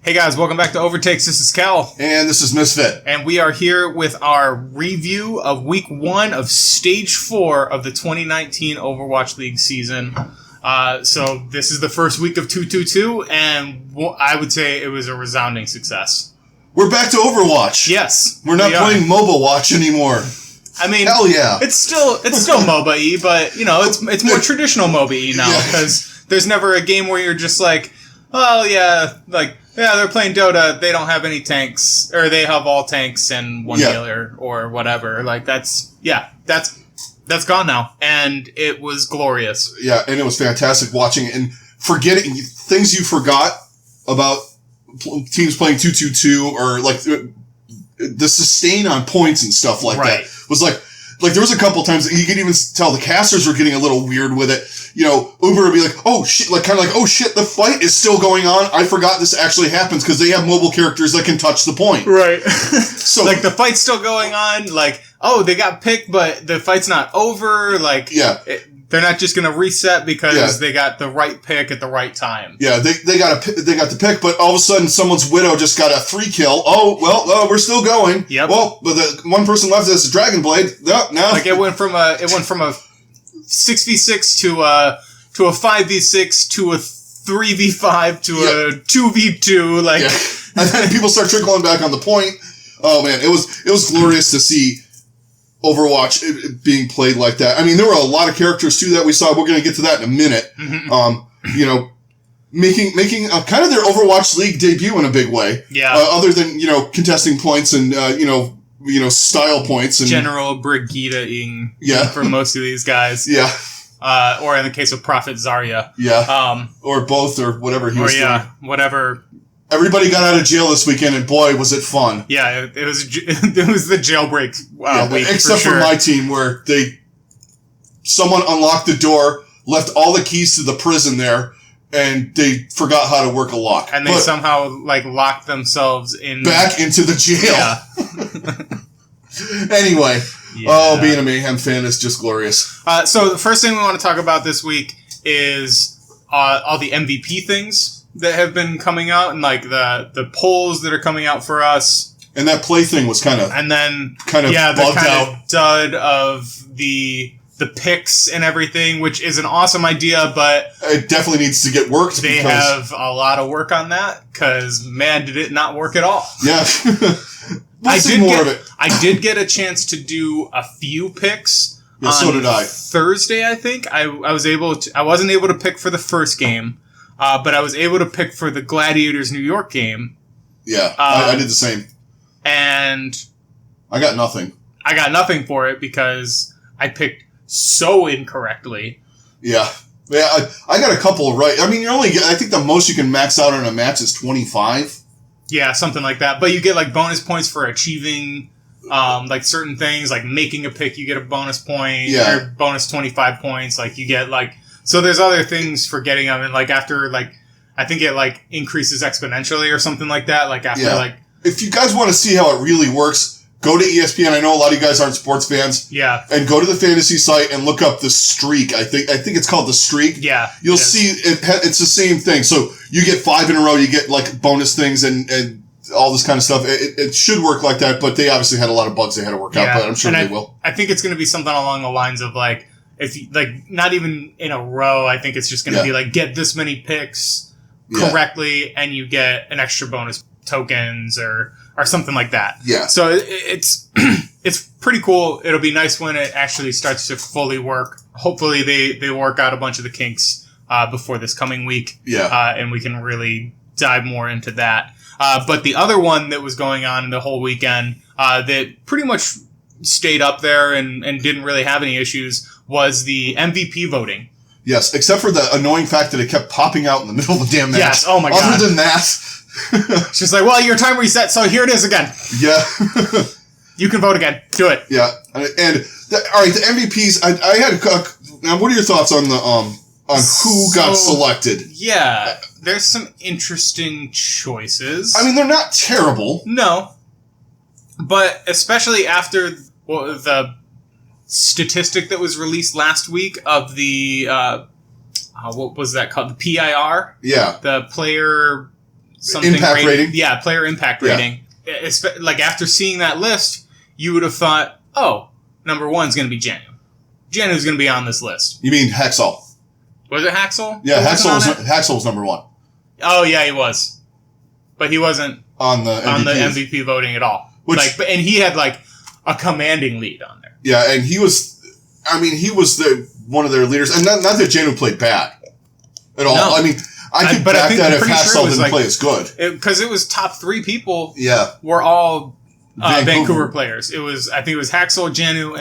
Hey guys, welcome back to OverTakes. This is Cal. And this is Misfit. And we are here with our review of Week 1 of Stage 4 of the 2019 Overwatch League season. So this is the first week of 222, and I would say it was a resounding success. We're back to Overwatch. Yes. We're not playing Mobile Watch anymore. I mean, hell yeah. It's still MOBA-y, but, you know, it's more traditional MOBA-y now, because there's never a game where you're just like, oh, yeah, like, yeah, they're playing Dota, they don't have any tanks, or they have all tanks and one healer, or whatever. Like, that's gone now, and it was glorious. Yeah, and it was fantastic watching it, and forgetting things you forgot about teams playing 2-2-2, or, like, the sustain on points and stuff like that was like there was a couple times that you could even tell the casters were getting a little weird with it. You know, Uber would be like, oh shit, like kind of like, oh shit, the fight is still going on. I forgot this actually happens because they have mobile characters that can touch the point. Right. So like the fight's still going on. Like, oh, they got picked, but the fight's not over. Like, they're not just going to reset because they got the right pick at the right time. Yeah, they got the pick, but all of a sudden someone's Widow just got a 3 kill. Oh, well, we're still going. Yep. Well, but the one person left is a Dragon Blade. No. Like it went from a 6v6 to a 5v6 to a 3v5 to a 2v2. Like, and then people start trickling back on the point. Oh man, it was glorious to see Overwatch being played like that. I mean, there were a lot of characters too that we saw. We're going to get to that in a minute. Mm-hmm. You know, making kind of their Overwatch League debut in a big way. Yeah. Other than, you know, contesting points and, you know, style points and general Brig Jail-ing for most of these guys. Yeah. Or in the case of Prophet Zarya. Yeah. Or both or whatever he was doing. Whatever. Everybody got out of jail this weekend, and boy, was it fun. Yeah, it was the Jailbreak week, except for my team, where someone unlocked the door, left all the keys to the prison there, and they forgot how to work a lock. And they somehow, like, locked themselves back into the jail. Yeah. Anyway, being a Mayhem fan is just glorious. So the first thing we want to talk about this week is all the MVP things that have been coming out, and like the polls that are coming out for us. And that play thing was kind of bugged out. Dud of the picks and everything, which is an awesome idea, but it definitely needs to get worked. They have a lot of work on that, because man, did it not work at all. Yeah. I did get a chance to do a few picks. Yeah, so did I. Thursday, I think I wasn't able to pick for the first game. But I was able to pick for the Gladiators New York game. Yeah, I did the same. And I got nothing. I got nothing for it because I picked so incorrectly. Yeah. Yeah, I got a couple right. I mean, I think the most you can max out on a match is 25. Yeah, something like that. But you get like bonus points for achieving like certain things, like making a pick, you get a bonus point. Yeah. Or bonus 25 points. Like you get like... So there's other things for getting them, and like after like I think it like increases exponentially or something like that. Like after like if you guys want to see how it really works, go to ESPN. I know a lot of you guys aren't sports fans. Yeah. And go to the fantasy site and look up the streak. I think it's called the streak. Yeah. You'll see it's the same thing. So you get 5 in a row, you get like bonus things and all this kind of stuff. It should work like that, but they obviously had a lot of bugs they had to work out, but I'm sure they will. I think it's going to be something along the lines of like, if you, like, not even in a row, I think it's just going to be like, get this many picks correctly and you get an extra bonus tokens or something like that. Yeah. So it's pretty cool. It'll be nice when it actually starts to fully work. Hopefully they work out a bunch of the kinks before this coming week. Yeah. And we can really dive more into that. But the other one that was going on the whole weekend that pretty much stayed up there and didn't really have any issues was the MVP voting. Yes, except for the annoying fact that it kept popping out in the middle of the damn match. Yes, oh my god. Other than that... It's just like, well, your time reset, so here it is again. Yeah. You can vote again. Do it. Yeah. And, alright, the MVPs, I had... Now, what are your thoughts on the on who got selected? Yeah, there's some interesting choices. I mean, they're not terrible. No. But especially after the statistic that was released last week of the what was that called? The PIR? Yeah. The player something impact rating. Yeah, player impact rating. Like after seeing that list, you would have thought, oh, number 1 is going to be Janu. Janu's going to be on this list. You mean Hexal? Was it Haxel? Yeah, Haxel was number 1. Oh yeah, he was, but he wasn't on the MVP voting at all. And he had like a commanding lead on there. Yeah, and he was one of their leaders, and not that Janu played bad at all. No. I mean, I could back that if Haxel didn't play as good, because it was top 3 people. Yeah, were all Vancouver players. I think it was Haxel, Janu,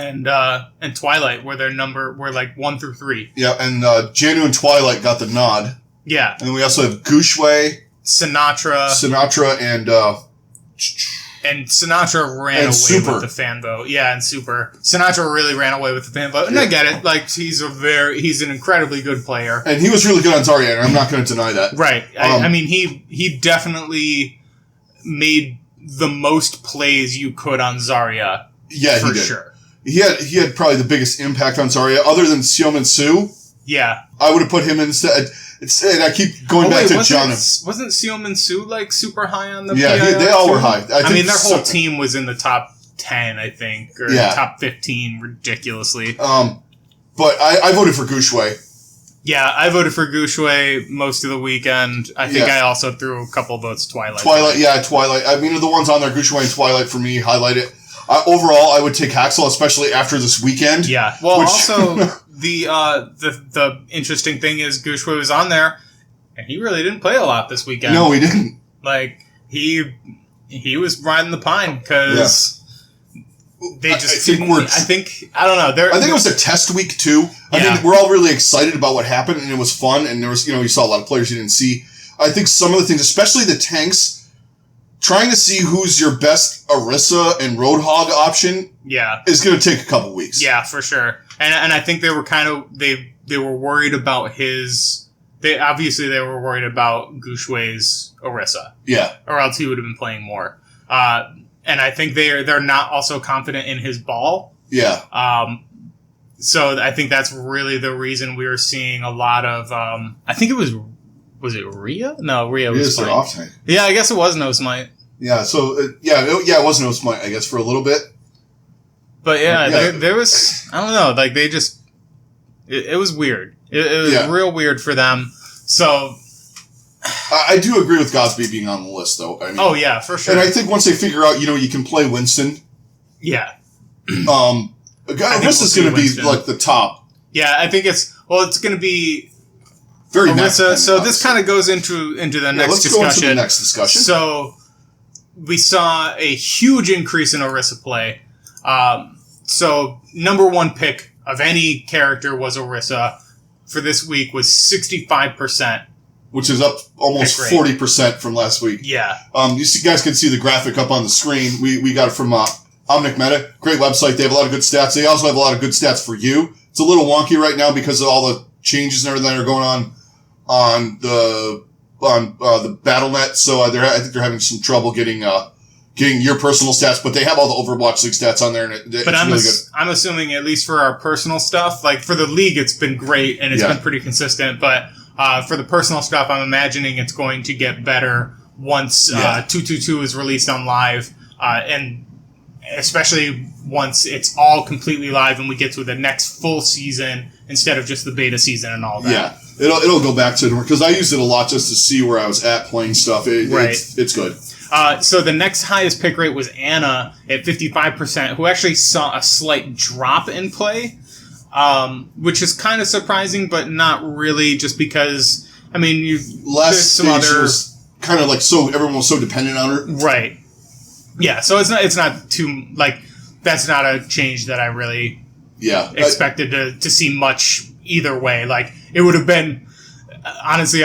and Twilight were like 1 through 3. Yeah, and Janu and Twilight got the nod. Yeah, and we also have Gushue, Sinatra, and Sinatra ran away with the fan vote. Yeah, and Super. Sinatra really ran away with the fan vote. And I get it. Like, he's an incredibly good player. And he was really good on Zarya, and I'm not going to deny that. Right. I mean, he definitely made the most plays you could on Zarya. Yeah, for he did. Sure. He had probably the biggest impact on Zarya, other than Seomin Su. Yeah. I would have put him instead. And I keep going back to John. Wasn't Seomin Su like super high on the PIL they all were high. I mean, their whole team was in the top 10, I think, or top 15, ridiculously. But I voted for Gushue. Yeah, I voted for Gushue most of the weekend. I think I also threw a couple votes Twilight. Twilight. I mean, the ones on there, Gushue and Twilight, for me, highlight it. Overall, I would take Haxel, especially after this weekend. Yeah. Well, also, the interesting thing is Gushue was on there, and he really didn't play a lot this weekend. No, he didn't. Like, he was riding the pine, because... They just I don't know. I think it was a test week too. I think we're all really excited about what happened, and it was fun. And there was, you saw a lot of players you didn't see. I think some of the things, especially the tanks, trying to see who's your best Orisa and Roadhog option, is going to take a couple weeks. Yeah, for sure. And I think they were they were worried about They were worried about Gushue's Orisa. Yeah, or else he would have been playing more. And I think they're not also confident in his ball. Yeah. So I think that's really the reason we were seeing a lot of. I think it was it Rhea? No, Rhea was their off tank. Yeah, I guess it was No Smite. Yeah. So it was No Smite, I guess, for a little bit. But there was, I don't know, like they just it was weird. It was real weird for them. So. I do agree with Godsby being on the list, though. I mean, for sure. And I think once they figure out, you can play Winston. Yeah. Orisa's going to be like the top. Yeah, I think it's going to be very Orisa. So this kind of goes into the next discussion. Let's go into the next discussion. So we saw a huge increase in Orisa play. So number 1 pick of any character was Orisa. For this week was 65%. Which is up almost 40% from last week. Yeah. You guys can see the graphic up on the screen. We got it from Omnic Meta. Great website. They have a lot of good stats. They also have a lot of good stats for you. It's a little wonky right now because of all the changes and everything that are going on the BattleNet. So I think they're having some trouble getting your personal stats, but they have all the Overwatch League stats on there, and it's really good. I'm assuming, at least for our personal stuff, like for the league, it's been great and it's been pretty consistent, but for the personal stuff, I'm imagining it's going to get better once 222 is released on live, and especially once it's all completely live and we get to the next full season instead of just the beta season and all that. Yeah, it'll go back to it, because I used it a lot just to see where I was at playing stuff. It's good. So the next highest pick rate was Anna at 55%, who actually saw a slight drop in play. Which is kind of surprising, but not really, just because, I mean, there's some other... kind of like everyone was so dependent on her. Right. Yeah, so it's not too, like, that's not a change that I really expected to see much either way. Like, it would have been, honestly,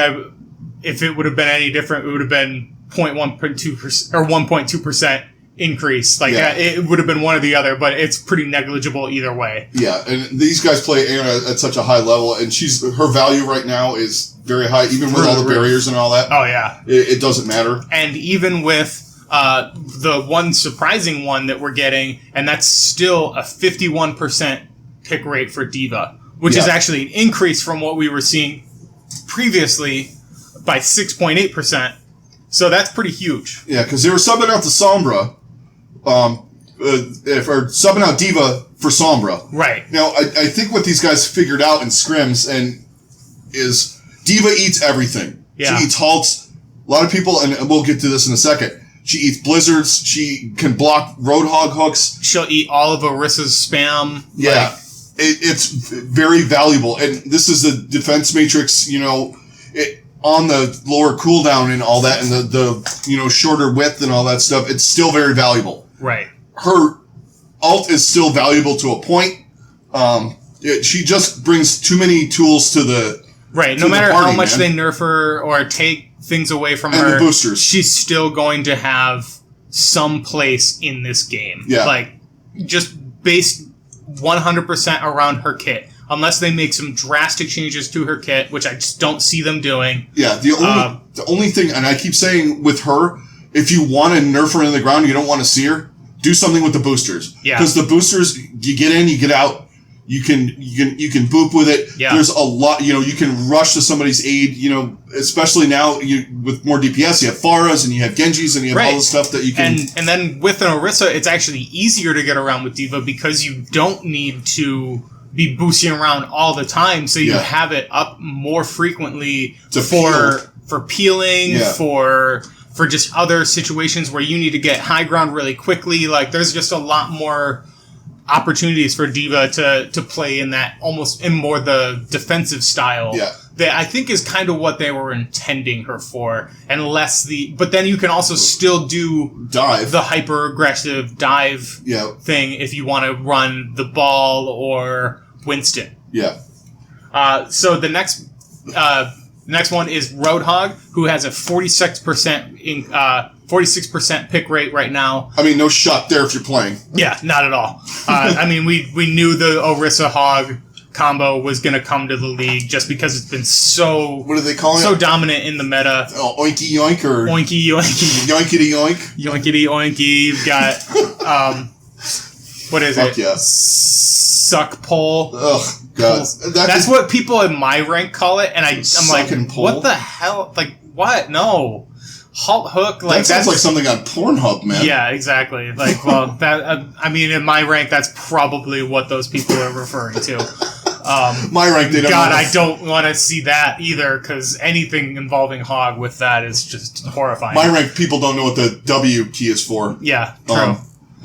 if it would have been any different, it would have been 0.1.2% or 1.2% increase. Like, it would have been one or the other, but it's pretty negligible either way. Yeah, and these guys play Anna at such a high level, and her value right now is very high, even with all the barriers and all that. Oh, yeah. It doesn't matter. And even with the one surprising one that we're getting, and that's still a 51% pick rate for Diva, which is actually an increase from what we were seeing previously by 6.8%. So that's pretty huge. Yeah, because they were subbing out to Sombra, or subbing out D.Va for Sombra. Right. Now, I think what these guys figured out in scrims is D.Va eats everything. Yeah. She eats halts. A lot of people, and we'll get to this in a second, she eats blizzards. She can block Roadhog hooks. She'll eat all of Orissa's spam. Yeah. It's very valuable. And this is the defense matrix, on the lower cooldown and all that, and the shorter width and all that stuff. It's still very valuable. Right. Her ult is still valuable to a point. She just brings too many tools to the right. No matter how much they nerf her or take things away from her, the boosters, she's still going to have some place in this game. Yeah. Like just based 100% around her kit. Unless they make some drastic changes to her kit, which I just don't see them doing. Yeah, the only thing, and I keep saying with her, if you want to nerf her into the ground, you don't want to see her, do something with the boosters. Yeah. Because the boosters, you get in, you get out. You can boop with it. Yeah. There's a lot, you can rush to somebody's aid, especially now with more DPS. You have Pharahs and you have Genjis and you have all the stuff that you can. And then with an Orisa, it's actually easier to get around with D.Va because you don't need to be boosting around all the time, so you have it up more frequently for peeling, for just other situations where you need to get high ground really quickly. Like there's just a lot more opportunities for D.Va to play in that almost in more the defensive style. Yeah. That I think is kind of what they were intending her for, and less but then you can also still do dive, the hyper aggressive dive thing if you want to run the ball or Winston. Yeah. So the next one is Roadhog, who has a 46% pick rate right now. I mean, no shot there if you're playing. Yeah, not at all. I mean, we knew the Orisa Hog combo was going to come to the league just because it's been so what are they calling so it? Dominant in the meta. Oh, oinky yoink or oinky yoinky yoinkity yoink yoinkity oinky. You've got what is it? Yeah. Suck pole. Ugh, God. That's what people in my rank call it, and I'm like, pole? what the hell? Like, what? No. Halt hook, like that sounds like something on Pornhub, man. Yeah, exactly. Like, well, that I mean, in my rank, that's probably what those people are referring to. My rank, they don't. God, I don't want to see that either, because anything involving hog with that is just horrifying. My rank, people don't know what the W key is for. Yeah, true.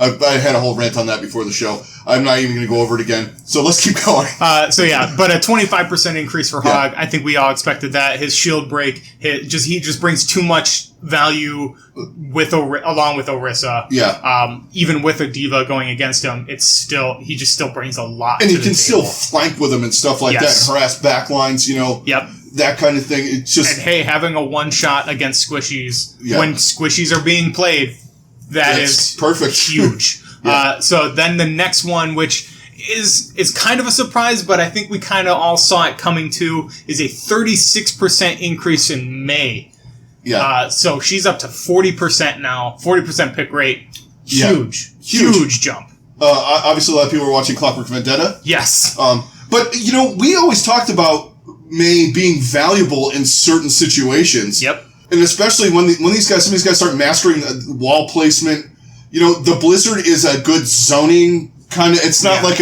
I had a whole rant on that before the show. I'm not even going to go over it again. So let's keep going. So yeah, but a 25% increase for Hog. I think we all expected that. His shield break, he just brings too much value along with Orisa. Yeah. Even with a D.Va going against him, he just still brings a lot. And to he can still flank with him and stuff like that, and harass backlines. Yep. That kind of thing. It's just and hey, having a one shot against squishies when squishies are being played. That's perfect. Huge. So then the next one, which is kind of a surprise, but I think we kind of all saw it coming too, is a 36% increase in May. Yeah. So she's up to 40% now, 40% pick rate. Huge jump. Obviously, a lot of people are watching Clockwork Vendetta. Yes. But, we always talked about May being valuable in certain situations. Yep. And especially when some of these guys start mastering wall placement, the Blizzard is a good zoning kind of. It's not like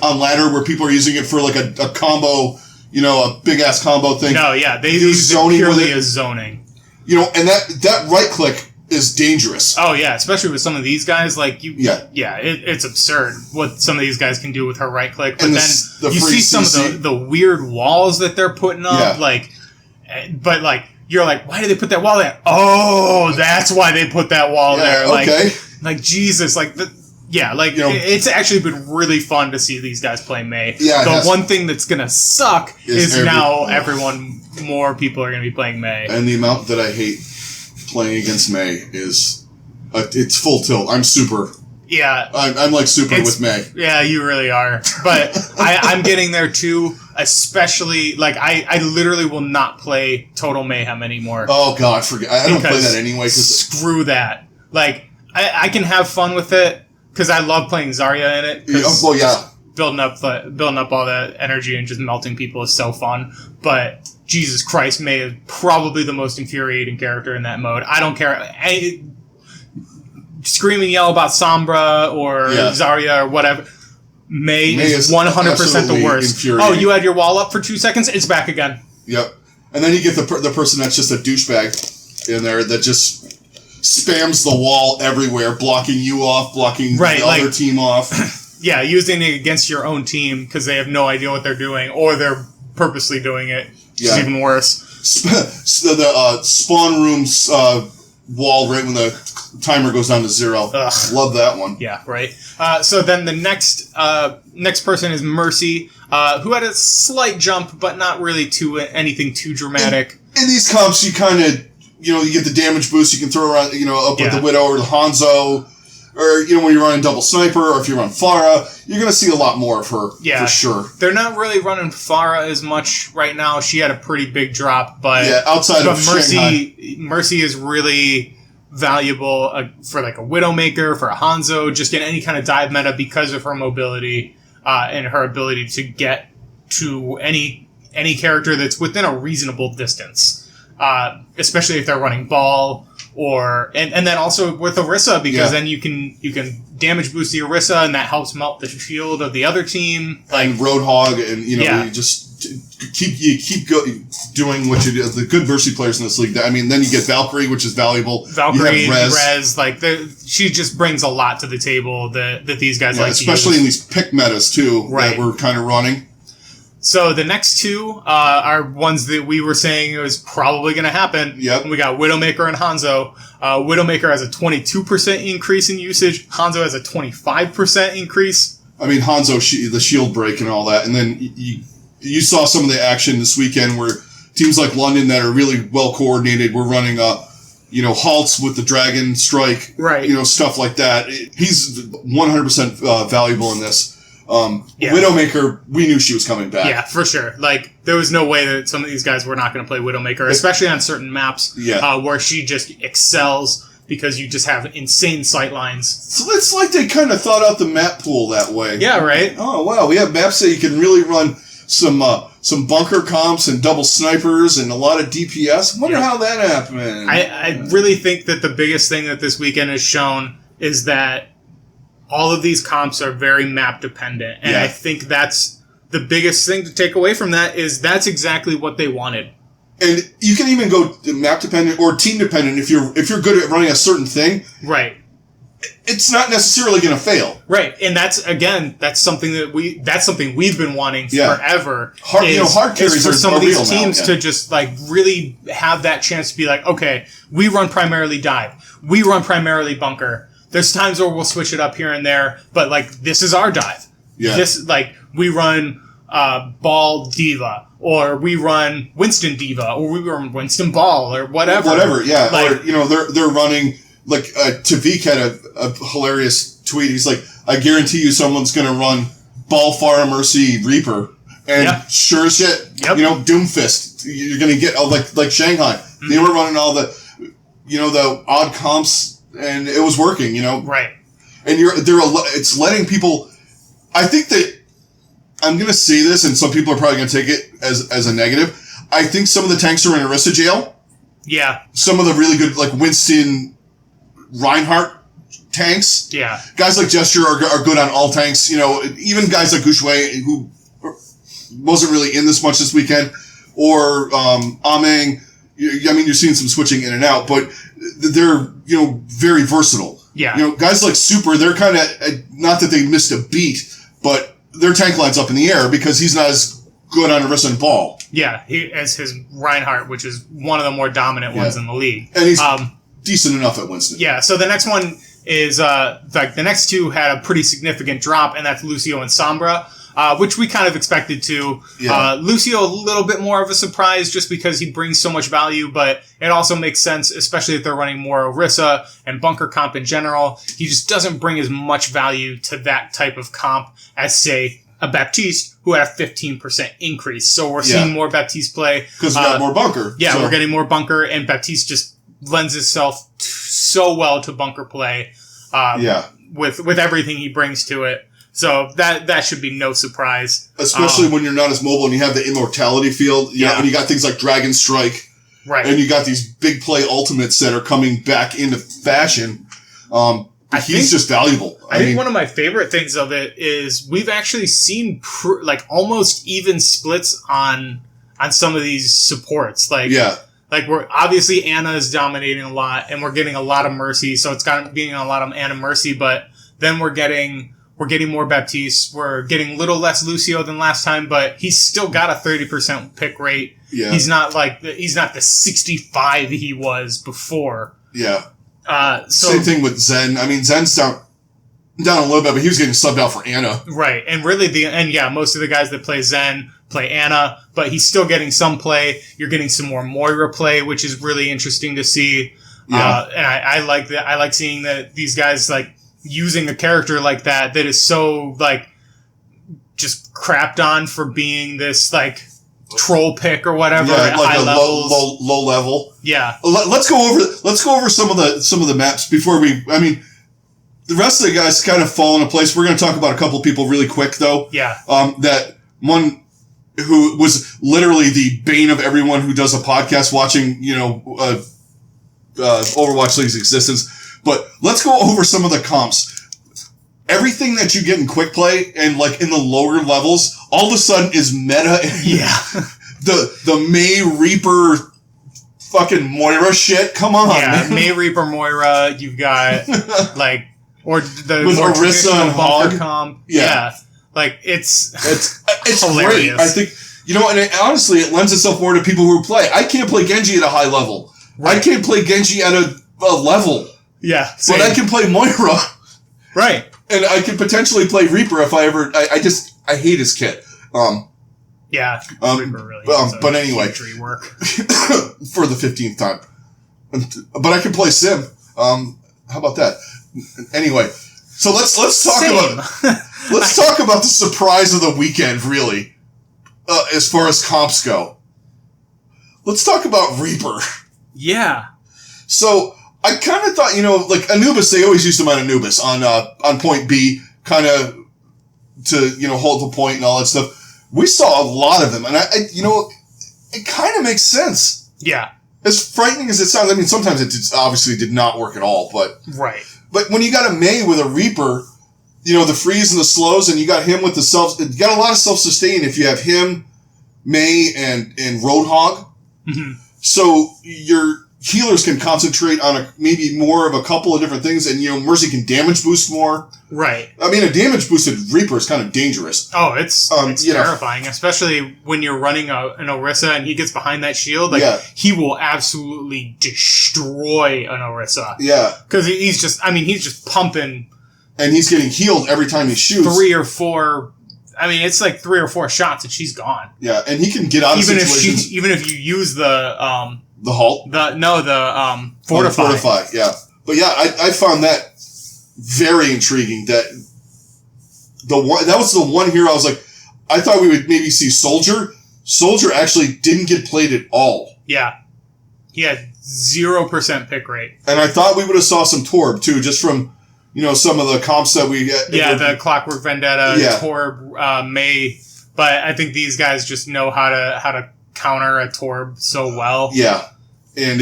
on ladder where people are using it for like a combo, a big ass combo thing. No, yeah, they use it purely as zoning. And that right click is dangerous. Oh yeah, especially with some of these guys, it's absurd what some of these guys can do with her right click. But and then you see some of the weird walls that they're putting up, you're like, why did they put that wall there? Oh, that's why they put that wall there. Like Jesus, it's actually been really fun to see these guys play May. Yeah, the one thing that's gonna suck is now more people are gonna be playing May. And the amount that I hate playing against May is, it's full tilt. I'm super. Yeah. I'm like super with May. Yeah, you really are. But I'm getting there too, especially, I literally will not play Total Mayhem anymore. Oh, God, forget. I don't play that anyway. Screw that. I can have fun with it, because I love playing Zarya in it. Building up all that energy and just melting people is so fun. But Jesus Christ, May is probably the most infuriating character in that mode. I don't care. Scream and yell about Sombra or Zarya or whatever. May is 100% the worst. Oh, you had your wall up for 2 seconds? It's back again. Yep. And then you get the person that's just a douchebag in there that just spams the wall everywhere, blocking you off, blocking the other team off. Yeah, using it against your own team because they have no idea what they're doing, or they're purposely doing it. Which is even worse. The spawn room's wall right when the timer goes down to 0. Ugh. Love that one. Yeah, right. So then the next person is Mercy, who had a slight jump, but not really anything too dramatic. In these comps, you kind of, you get the damage boost you can throw around, up with the Widow or the Hanzo, or, when you're running double sniper, or if you run Pharah, you're going to see a lot more of her, for sure. They're not really running Pharah as much right now. She had a pretty big drop, but outside of Mercy is really valuable for like a Widowmaker, for a Hanzo, just in any kind of dive meta because of her mobility and her ability to get to any character that's within a reasonable distance, especially if they're running Ball and then also with Orisa, because then you can damage boost the Orisa and that helps melt the shield of the other team. Like Roadhog, and you just keep doing what you do. The good Mercy players in this league. I mean, then you get Valkyrie, which is valuable. Valkyrie, Rez, she just brings a lot to the table that these guys like, especially in these pick metas too, that we're kind of running. So the next two are ones that we were saying was probably going to happen. Yep. We got Widowmaker and Hanzo. Widowmaker has a 22% increase in usage. Hanzo has a 25% increase. I mean, Hanzo, the shield break and all that. And then you saw some of the action this weekend where teams like London that are really well coordinated were running halts with the Dragon Strike. Right. Stuff like that. He's 100% valuable in this. Widowmaker, we knew she was coming back. Yeah, for sure. There was no way that some of these guys were not going to play Widowmaker, especially on certain maps where she just excels because you just have insane sight lines. So it's like they kind of thought out the map pool that way. Yeah, right. Oh, wow. We have maps that you can really run some bunker comps and double snipers and a lot of DPS. Wonder how that happened. I really think that the biggest thing that this weekend has shown is that all of these comps are very map dependent. And I think that's the biggest thing to take away from that is that's exactly what they wanted. And you can even go map dependent or team dependent if you're good at running a certain thing. Right. It's not necessarily going to fail. Right. And that's something that we've been wanting forever. Hard carries for some of these teams now, to just really have that chance to be like, okay, we run primarily dive. We run primarily bunker. There's times where we'll switch it up here and there, but this is our dive. Yeah. This we run Ball Diva, or we run Winston Diva, or we run Winston Ball, or whatever. Yeah. Or they're running Tavik had a hilarious tweet. He's like, I guarantee you someone's going to run Ball, Pharah, Mercy, Reaper, and sure as shit, Doomfist. You're going to get like Shanghai. Mm-hmm. They were running all the the odd comps. And it was working, Right. And it's letting people. I think that I'm going to say this, and some people are probably going to take it as a negative. I think some of the tanks are in Orisa jail. Yeah. Some of the really good, like Winston, Reinhardt tanks. Yeah. Guys like Gesture are good on all tanks. Even guys like Gouchwei, who wasn't really in this much this weekend, or Ameng. I mean, you're seeing some switching in and out, but they're, very versatile. Yeah. Guys like Super, they're kind of, not that they missed a beat, but their tank line's up in the air because he's not as good on Orisa and Ball. Yeah, as his Reinhardt, which is one of the more dominant ones in the league. And he's decent enough at Winston. Yeah, so the next one is, the next two had a pretty significant drop, and that's Lucio and Sombra. Which we kind of expected to. Yeah. Lucio, a little bit more of a surprise just because he brings so much value, but it also makes sense, especially if they're running more Orisa and bunker comp in general. He just doesn't bring as much value to that type of comp as, say, a Baptiste, who had a 15% increase. So we're seeing more Baptiste play. Because we got more bunker. Yeah, we're getting more bunker, and Baptiste just lends itself so well to bunker play with everything he brings to it. So that should be no surprise. Especially when you're not as mobile and you have the immortality field. You know, and you got things like Dragon Strike. Right. And you got these big play ultimates that are coming back into fashion. He's just valuable. I think one of my favorite things of it is we've actually seen almost even splits on some of these supports. Like we're obviously Ana is dominating a lot, and we're getting a lot of Mercy, so it's got being a lot of Ana Mercy. But then we're getting more Baptiste. We're getting a little less Lucio than last time, but he's still got a 30% pick rate. Yeah. He's not the 65 he was before. Yeah. Same thing with Zen. I mean, Zen's down a little bit, but he was getting subbed out for Ana. Right. And really most of the guys that play Zen play Ana, but he's still getting some play. You're getting some more Moira play, which is really interesting to see. Yeah. And I like that. I like seeing that these guys like using a character like that is so like just crapped on for being this like troll pick or whatever at like high a levels. low level. Yeah. Let's go over some of the maps before we. I mean, the rest of the guys kind of fall into place. We're going to talk about a couple people really quick though. Yeah. That one who was literally the bane of everyone who does a podcast watching, Overwatch League's existence. But let's go over some of the comps. Everything that you get in quick play and like in the lower levels, all of a sudden is meta. Yeah. the May Reaper fucking Moira shit. Come on. Yeah, May Reaper Moira. You've got like or the with more Orisa and Hog comp. Yeah. Like it's great. hilarious. I think and honestly, it lends itself more to people who play. I can't play Genji at a high level. Right. I can't play Genji at a level. Yeah, same. But I can play Moira. Right. And I could potentially play Reaper if I ever. I hate his kit. Yeah. Reaper really. But anyway, work for the 15th time. But I can play Sim. How about that? Anyway, so let's talk about the surprise of the weekend. Really, as far as comps go, let's talk about Reaper. Yeah. So. I kind of thought, like Anubis, they always used him on Anubis on point B, kind of to, hold the point and all that stuff. We saw a lot of them, and it kind of makes sense. Yeah. As frightening as it sounds, I mean, sometimes it obviously did not work at all, but. Right. But when you got a May with a Reaper, the freeze and the slows, and you got him with you got a lot of self-sustain if you have him, May, and Roadhog. Mm-hmm. So your healers can concentrate on maybe more of a couple of different things, and Mercy can damage boost more. Right. I mean, a damage boosted Reaper is kind of dangerous. Oh, it's terrifying, especially when you're running an Orisa and he gets behind that shield. Like he will absolutely destroy an Orisa. Yeah, because he's just pumping, and he's getting healed every time he shoots. 3 or 4. I mean, it's like 3 or 4 shots and she's gone. Yeah, and he can get out of situations. Even if you use the halt? Fortify. Fortify, yeah. But yeah, I found that very intriguing. That was the one hero I was like, I thought we would maybe see Soldier. Soldier actually didn't get played at all. Yeah. He had 0% pick rate. And I thought we would have saw some Torb too, just from, some of the comps that we get. Yeah, the Clockwork Vendetta, Torb, May. But I think these guys just know how to counter a Torb so well. Yeah. And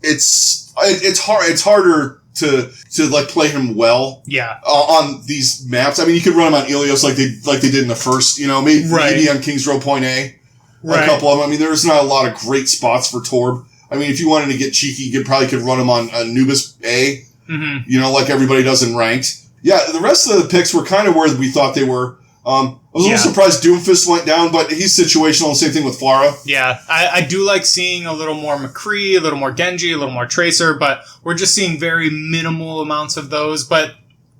it's hard. It's harder to like play him well. Yeah. On these maps. I mean, you could run him on Ilios like they did in the first, maybe on Kings Row Point A. Right. A couple of them. I mean, there's not a lot of great spots for Torb. I mean, if you wanted to get cheeky, you probably could run him on Anubis A. Mm-hmm. Like everybody does in ranked. Yeah, the rest of the picks were kind of where we thought they were. I was a little surprised Doomfist went down, but he's situational. And same thing with Pharah. Yeah, I do like seeing a little more McCree, a little more Genji, a little more Tracer, but we're just seeing very minimal amounts of those. But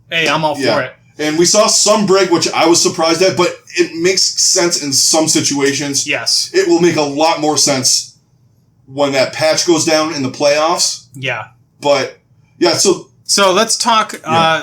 hey, I'm all for it. And we saw some Brig, which I was surprised at, but it makes sense in some situations. Yes. It will make a lot more sense when that patch goes down in the playoffs. Yeah. But, yeah, So let's talk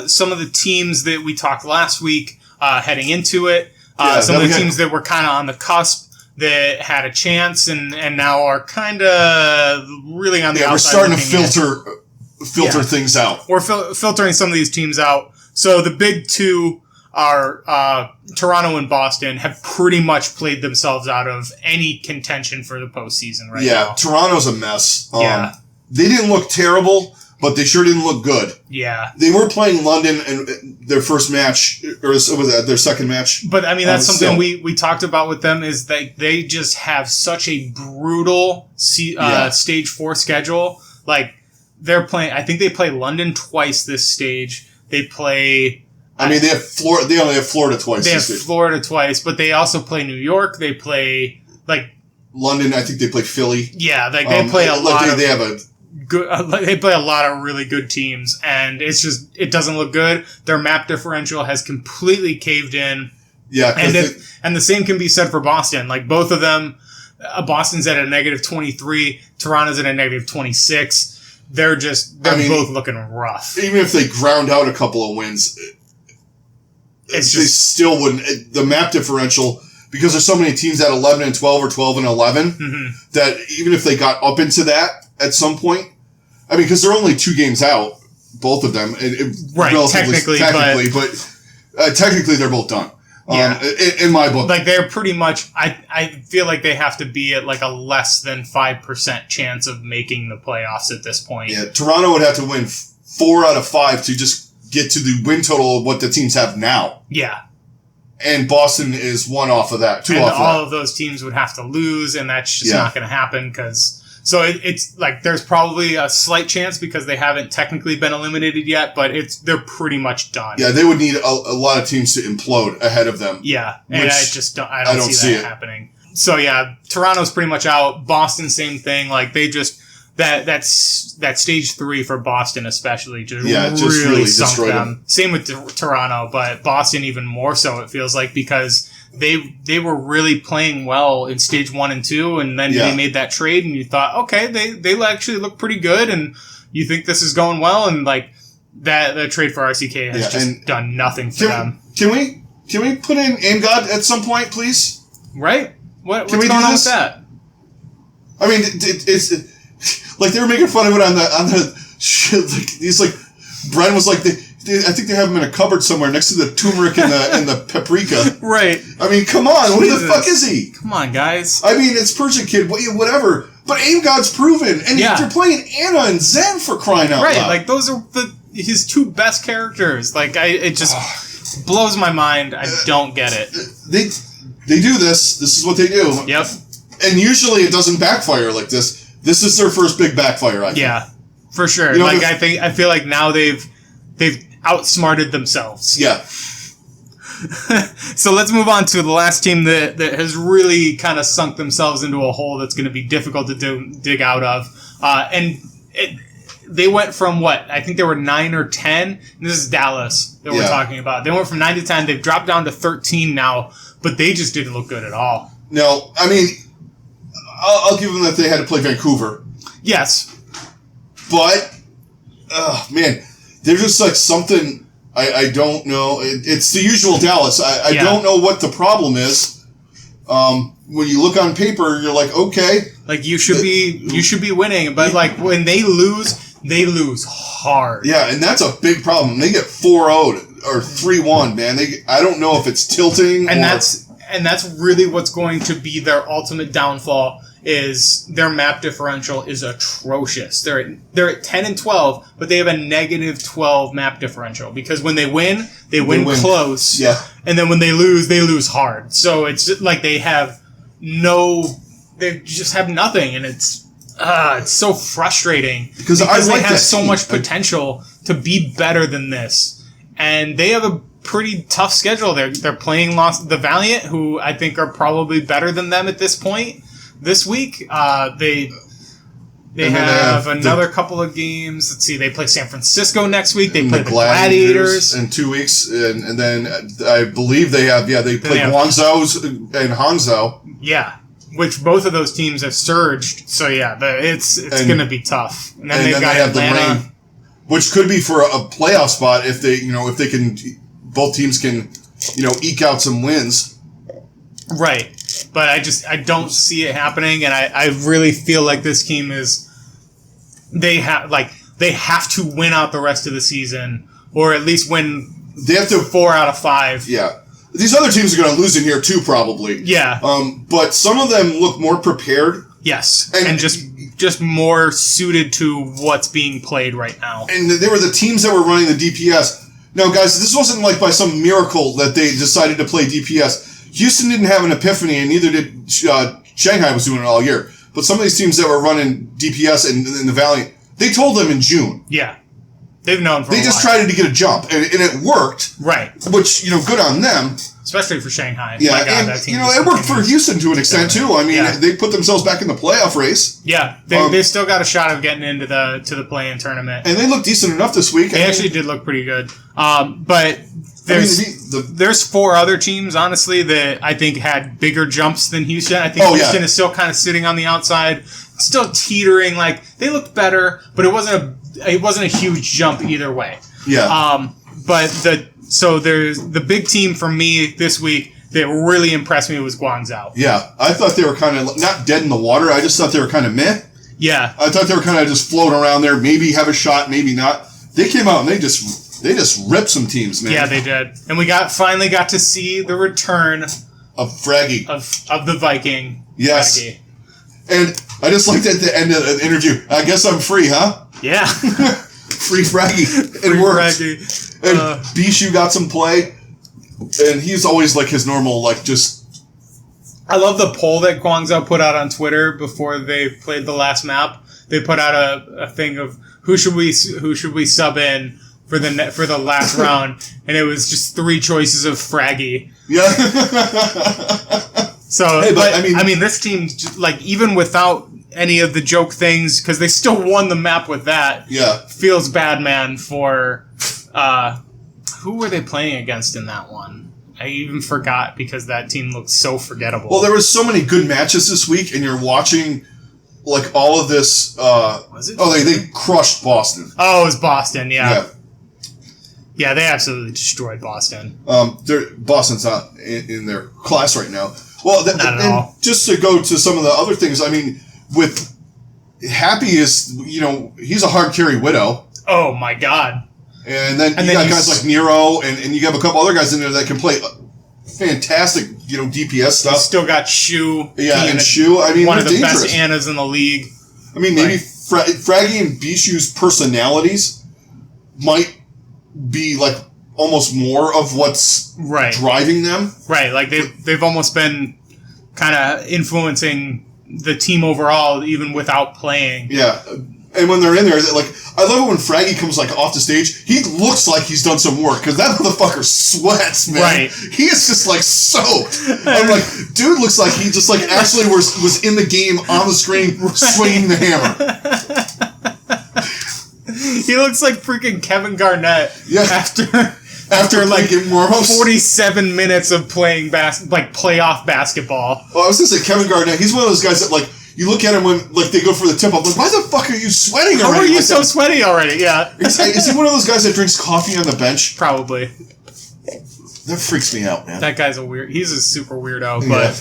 some of the teams that we talked last week heading into it. Some of the teams that were kind of on the cusp that had a chance and now are kind of really on the outside. We're starting to filter things out. We're filtering some of these teams out. So the big two are Toronto and Boston have pretty much played themselves out of any contention for the postseason right now. Yeah, Toronto's a mess. Yeah. They didn't look terrible, but they sure didn't look good. Yeah. They were playing London in their first match, or was that their second match? But, I mean, that's something we talked about with them is that they just have such a brutal stage 4 schedule. Like, they're playing, I think they play London twice this stage. They play... I mean, they only have Florida twice. They have Florida twice, but they also play New York. They play, like... London, I think they play Philly. Yeah, like, they play a lot of... They have a... Good, they play a lot of really good teams, and it doesn't look good. Their map differential has completely caved in. Yeah, and the same can be said for Boston. Like, both of them, Boston's at a negative 23, Toronto's at a negative 26. They're both looking rough. Even if they ground out a couple of wins, they still wouldn't. The map differential, because there's so many teams at 11 and 12 or 12 and 11, that even if they got up into that at some point, I mean, because they're only 2 games out, both of them. Right, technically, but technically they're both done. Yeah. In my book. Like, they're pretty much, I feel like they have to be at like a less than 5% chance of making the playoffs at this point. Yeah, Toronto would have to win 4 out of 5 to just get to the win total of what the teams have now. Yeah. And Boston is 1 off of that, 2 and off of that. all of those teams would have to lose, and that's just not going to happen because... So it's like there's probably a slight chance because they haven't technically been eliminated yet, but they're pretty much done. Yeah, they would need a lot of teams to implode ahead of them. Yeah, and I don't see that happening. So yeah, Toronto's pretty much out. Boston, same thing. Like they just that stage 3 for Boston especially just really sunk them. Same with Toronto, but Boston even more so. It feels like because they were really playing well in stage 1 and 2, and then they made that trade, and you thought, okay, they actually look pretty good, and you think this is going well, and like the trade for RCK has just done nothing for them. Can we put in AimGod at some point, please? Right? What's going on with that? I mean, it's like they were making fun of it on the shit. Like, he's like, Bren was like, I think they have him in a cupboard somewhere next to the turmeric and the paprika. Right. I mean, come on. Where the fuck is he? Come on, guys. I mean, it's Persian Kid, whatever. But AimGod's proven. And they're playing Anna and Zen for crying out loud. Right. Like, those are his 2 best characters. Like, it just blows my mind. I don't get it. They do this. This is what they do. Yep. And usually it doesn't backfire like this. This is their first big backfire, I think. Yeah, for sure. You know, like, I feel like now they've outsmarted themselves. Yeah. So let's move on to the last team that has really kind of sunk themselves into a hole that's going to be difficult to dig out of. They went from what? I think they were 9 or 10. And this is Dallas that we're talking about. They went from 9 to 10. They've dropped down to 13 now, but they just didn't look good at all. No, I mean, I'll give them that they had to play Vancouver. Yes. But, man, there's just like something I don't know. It's the usual Dallas. I don't know what the problem is. When you look on paper, you're like, okay. Like, you should be winning. But, like, when they lose hard. Yeah, and that's a big problem. They get 4-0 or 3-1, man. I don't know if it's tilting And that's really what's going to be their ultimate downfall is their map differential is atrocious. They're at 10 and 12, but they have a negative 12 map differential because when they win close. Yeah. And then when they lose hard. So it's like they just have nothing, and it's so frustrating because they have so much potential to be better than this. And they have a pretty tough schedule. They're playing the Valiant, who I think are probably better than them at this point. This week, they have another couple of games. Let's see, they play San Francisco next week. They play the Gladiators in 2 weeks, and then I believe they play Guangzhou and Hangzhou. Yeah, which both of those teams have surged. So yeah, it's going to be tough. And then they've got Atlanta, the Rain, which could be for a playoff spot if they can. Both teams can, eke out some wins. Right. But I don't see it happening, and I really feel like this team they have to win out the rest of the season, or at least win they have to 4 out of 5. Yeah. These other teams are going to lose in here too, probably. Yeah. But some of them look more prepared. Yes. And just more suited to what's being played right now. And they were the teams that were running the DPS. Now, guys, this wasn't like by some miracle that they decided to play DPS. Houston didn't have an epiphany, and neither did Shanghai was doing it all year. But some of these teams that were running DPS in the Valiant, they told them in June. Yeah. They've known for a while. They just tried to get a jump, and it worked. Right. Which, good on them. Especially for Shanghai. Yeah, My God, and, that team it worked for Houston to an extent, too. I mean, they put themselves back in the playoff race. Yeah, they still got a shot of getting into the play-in tournament. And they looked decent enough this week. They actually did look pretty good. But there's 4 other teams, honestly, that I think had bigger jumps than Houston. I think Houston is still kind of sitting on the outside, still teetering. Like, they looked better, but it wasn't a huge jump either way. Yeah. So there's the big team for me this week that really impressed me was Guangzhou. Yeah, I thought they were kind of not dead in the water. I just thought they were kind of meh. Yeah. I thought they were kind of just floating around there, maybe have a shot, maybe not. They came out and they just ripped some teams, man. Yeah, they did. And we finally got to see the return of Fraggy. Of the Viking. Yes. Fraggy. And I just liked at the end of the interview, I guess I'm free, huh? Yeah. Free Fraggy. It worked. Fraggy. And Bishu got some play. And he's always like his normal, like just... I love the poll that Guangzhou put out on Twitter before they played the last map. They put out a thing of who should we sub in for the last round, and it was just 3 choices of Fraggy. Yeah. So, hey, but I mean, this team, like, even without any of the joke things, because they still won the map with that. Yeah. Feels bad, man. For who were they playing against in that one? I even forgot because that team looked so forgettable. Well, there was so many good matches this week, and you're watching like all of this. Was it? Oh, they crushed Boston. Oh, it was Boston. Yeah. Yeah, they absolutely destroyed Boston. Boston's not in their class right now. Well, not at all. Just to go to some of the other things, I mean, with Happy is, he's a hard carry widow. Oh my God. And then you got guys like Nero, and you have a couple other guys in there that can play fantastic, DPS stuff. You still got Shu. Yeah, and Shu. I mean, one of the dangerous. best Annas in the league. I mean, maybe Fraggy and Bishu's personalities might be like almost more of what's driving them. Right, like they've almost been kind of influencing the team overall, even without playing. Yeah. And when they're in there, like, I love it when Fraggy comes, like, off the stage. He looks like he's done some work, because that motherfucker sweats, man. Right. He is just, like, soaked. I'm like, dude looks like he just, like, actually was in the game, on the screen, swinging the hammer. He looks like freaking Kevin Garnett. Yeah. After like 47 minutes of playing playoff basketball. Oh, I was going to say, Kevin Garnett, he's one of those guys that, like, you look at him when, like, they go for the tip-off. Like, why the fuck are you sweating already? How are you so sweaty already? Yeah. Is he one of those guys that drinks coffee on the bench? Probably. That freaks me out, man. That guy's he's a super weirdo, but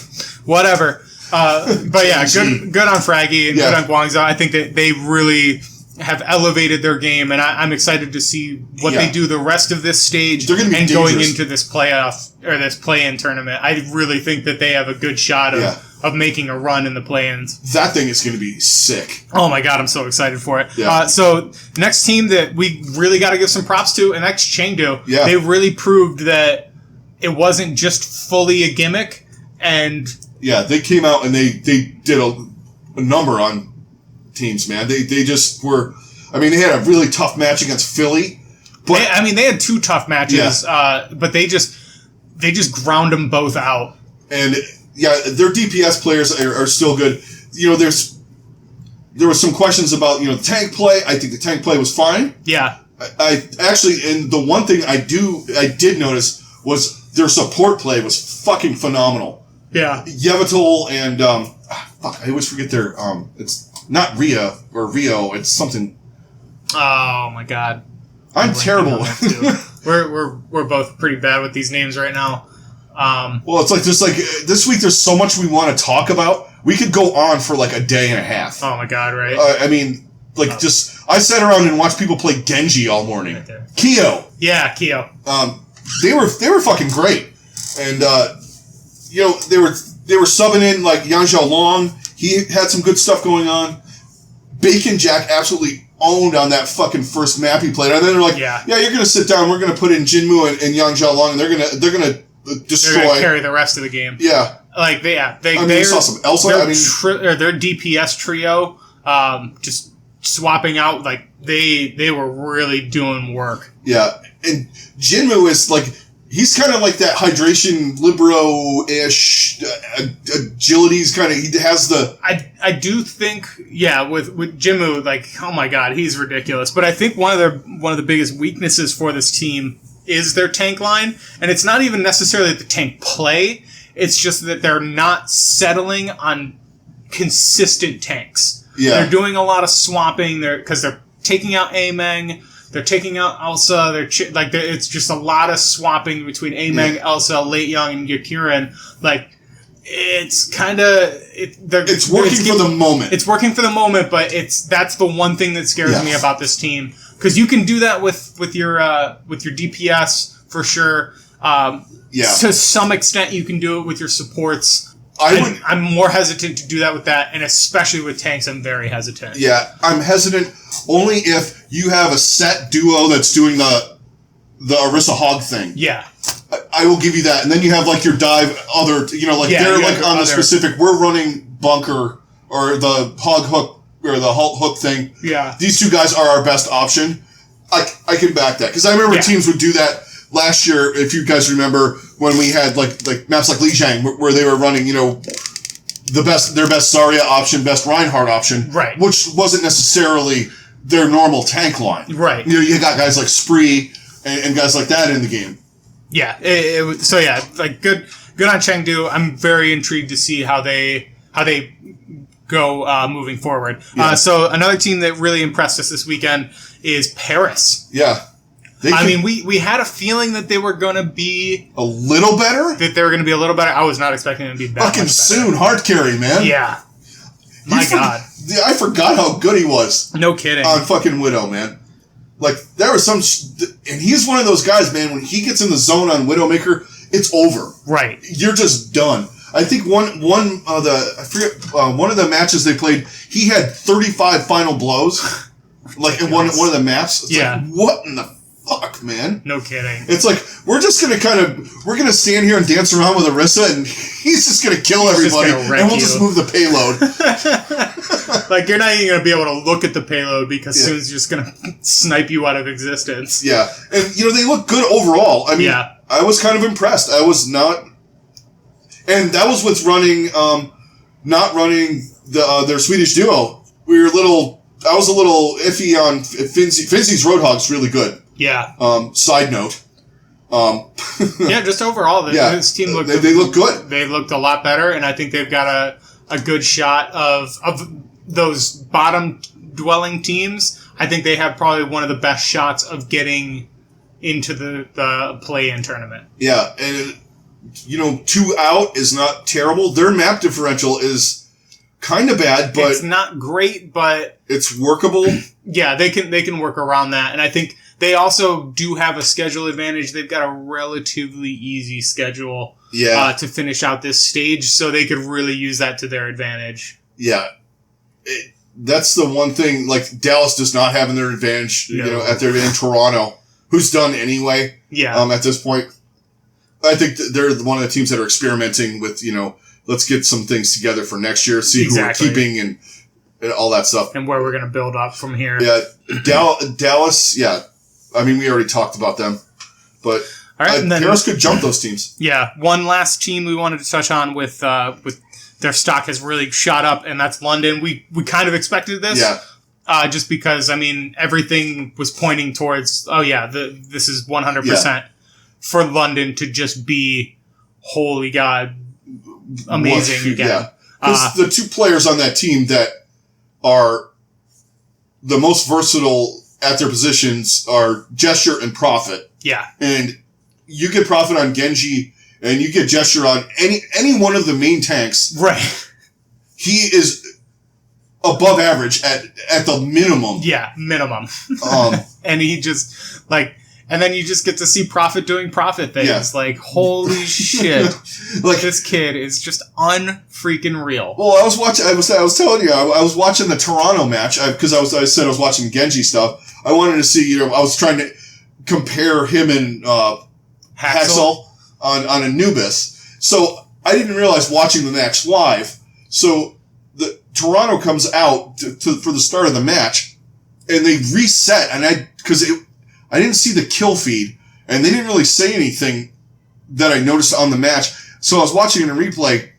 whatever. But yeah, good on Fraggy and good on Guangzhou. I think that they really have elevated their game, and I'm excited to see what they do the rest of this stage and going into this playoff or this play-in tournament. I really think that they have a good shot of making a run in the play-ins. That thing is going to be sick. Oh my God, I'm so excited for it. Yeah. So next team that we really got to give some props to, and that's Chengdu. Yeah. They really proved that it wasn't just fully a gimmick, and yeah, they came out and they did a number on teams, man. They just were. I mean, they had a really tough match against Philly. But they had 2 tough matches, but they just ground them both out. And yeah, their DPS players are still good. There was some questions about tank play. I think the tank play was fine. Yeah, I actually, and the one thing I did notice was their support play was fucking phenomenal. Yeah, Yevitol and I always forget their it's not Ria or Rio. It's something. Oh my God, I'm terrible. We're both pretty bad with these names right now. Well, it's like just like this week. There's so much we want to talk about. We could go on for like a day and a half. Oh my God, right? I mean, I sat around and watched people play Genji all morning. Right there. Kyo. Yeah, Kyo. they were fucking great. And they were subbing in like Yang Xiaolong. He had some good stuff going on. Bacon Jack absolutely owned on that fucking first map he played. And then they're like, yeah, you're gonna sit down. We're gonna put in Jinmu and Yang Xiaolong, and they're gonna destroy. They're gonna carry the rest of the game. Yeah, like they saw some Elsa. Their DPS trio, just swapping out. Like they were really doing work. Yeah, and Jinmu is like. He's kind of like that hydration libero-ish agility's kind of. He has the. I do think with Jinmu, like, oh my god, he's ridiculous. But I think one of the biggest weaknesses for this team is their tank line, and it's not even necessarily the tank play. It's just that they're not settling on consistent tanks. Yeah, they're doing a lot of swapping there because they're taking out Ameng. They're taking out Elsa. It's just a lot of swapping between Ameng, Elsa, Late Young, and Yakurin. Like, it's kind of it's working for the moment. It's working for the moment, but that's the one thing that scares me about this team, because you can do that with your DPS for sure. To some extent, you can do it with your supports. I'm more hesitant to do that with that, and especially with tanks, I'm very hesitant. Yeah, I'm hesitant only if you have a set duo that's doing the Orisa Hog thing. Yeah. I will give you that. And then you have like your dive they're like on the specific, we're running bunker or the hog hook or the halt hook thing. Yeah. These two guys are our best option. I can back that. Because I remember teams would do that last year, if you guys remember, when we had like maps like Lijiang where they were running, their best Zarya option, best Reinhardt option. Right. Which wasn't necessarily their normal tank line. Right. You got guys like Spree and guys like that in the game. Yeah. Like good on Chengdu. I'm very intrigued to see how they go moving forward. Yeah. So another team that really impressed us this weekend is Paris. Yeah. We had a feeling that they were going to be a little better. That they were going to be a little better. I was not expecting them to be better. Fucking soon, hard carry, man. Yeah. My God. I forgot how good he was. No kidding. On fucking Widow, man. Like, there was some... and he's one of those guys, man, when he gets in the zone on Widowmaker, it's over. Right. You're just done. I think one of the matches they played, he had 35 final blows. Like, in one of the maps. It's like, what in the fuck, man? No kidding. It's like, we're just going to we're going to stand here and dance around with Orisa, and he's just going to kill everybody, and we'll just move the payload. Like, you're not even going to be able to look at the payload because soon it's just going to snipe you out of existence. Yeah. And, they look good overall. I mean, I was kind of impressed. I was not... And that was with running, not running their Swedish duo. I was a little iffy on Finzi. Finzi's Roadhog's really good. Yeah. Side note. Just overall, this team looked... They look good. They looked a lot better, and I think they've got a good shot of those bottom-dwelling teams. I think they have probably one of the best shots of getting into the play-in tournament. Yeah, and, 2 out is not terrible. Their map differential is kind of bad, but... It's not great, but... It's workable. Yeah, they can work around that, and I think... They also do have a schedule advantage. They've got a relatively easy schedule to finish out this stage, so they could really use that to their advantage. Yeah. That's the one thing, like, Dallas does not have in their advantage, at their in Toronto, who's done anyway at this point. I think they're one of the teams that are experimenting with, let's get some things together for next year, see who we're keeping and all that stuff. And where we're going to build up from here. Yeah. Dallas, I mean, we already talked about them, but Paris could jump those teams. Yeah, one last team we wanted to touch on with their stock has really shot up, and that's London. We kind of expected this, just because everything was pointing towards this is 100% for London to just be holy god amazing again. Yeah, because the two players on that team that are the most versatile at their positions are Gesture and Prophet. Yeah. And you get Prophet on Genji, and you get Gesture on any one of the main tanks. Right. He is above average at the minimum. Yeah, minimum. And he just, And then you just get to see Prophet doing Prophet things. Yeah. Like, holy shit. Like, this kid is just unfreaking real. Well, I was telling you, I was watching the Toronto match, because I said I was watching Genji stuff. I wanted to see, I was trying to compare him and Haxel on Anubis. So I didn't realize watching the match live. So the Toronto comes out for the start of the match, and they reset, and I didn't see the kill feed, and they didn't really say anything that I noticed on the match. So I was watching it in replay.